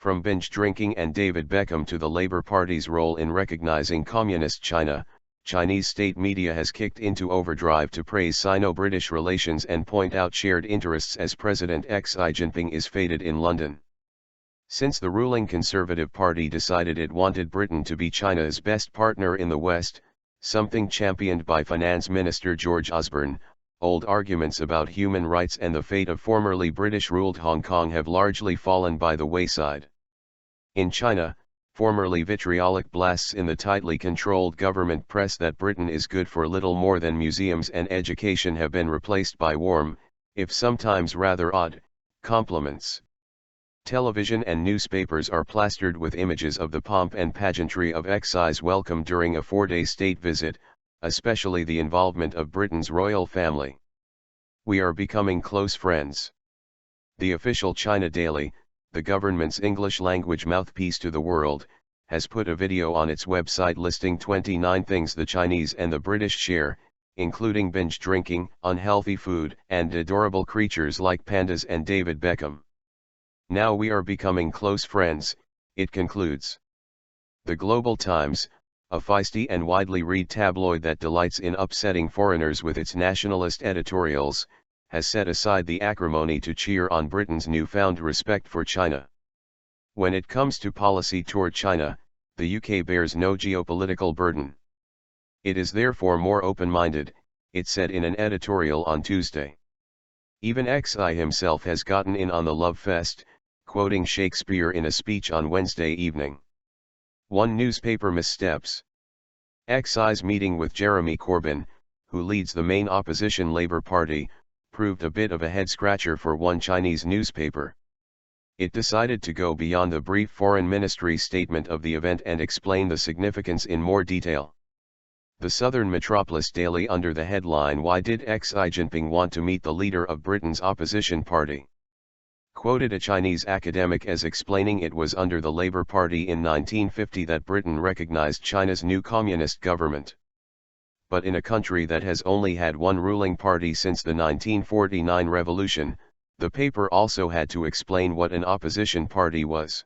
From binge drinking and David Beckham to the Labour Party's role in recognizing Communist China, Chinese state media has kicked into overdrive to praise Sino-British relations and point out shared interests as President Xi Jinping is feted in London. Since the ruling Conservative Party decided it wanted Britain to be China's best partner in the West, something championed by Finance Minister George Osborne, old arguments about human rights and the fate of formerly British-ruled Hong Kong have largely fallen by the wayside. In China, formerly vitriolic blasts in the tightly controlled government press that Britain is good for little more than museums and education have been replaced by warm, if sometimes rather odd, compliments. Television and newspapers are plastered with images of the pomp and pageantry of Xi's welcome during a 4-day state visit, especially the involvement of Britain's royal family. "We are becoming close friends." The official China Daily, the government's English-language mouthpiece to the world, has put a video on its website listing 29 things the Chinese and the British share, including binge drinking, unhealthy food, and adorable creatures like pandas and David Beckham. "Now we are becoming close friends," it concludes. The Global Times, a feisty and widely read tabloid that delights in upsetting foreigners with its nationalist editorials, has set aside the acrimony to cheer on Britain's newfound respect for China. When it comes to policy toward China, the UK bears no geopolitical burden. It is therefore more open-minded, it said in an editorial on Tuesday. Even Xi himself has gotten in on the love fest, quoting Shakespeare in a speech on Wednesday evening. One newspaper missteps. Xi's meeting with Jeremy Corbyn, who leads the main opposition Labour Party, proved a bit of a head-scratcher for one Chinese newspaper. It decided to go beyond the brief foreign ministry statement of the event and explain the significance in more detail. The Southern Metropolis Daily under the headline "Why did Xi Jinping want to meet the leader of Britain's opposition party?" quoted a Chinese academic as explaining it was under the Labour Party in 1950 that Britain recognized China's new communist government. But in a country that has only had one ruling party since the 1949 revolution, the paper also had to explain what an opposition party was.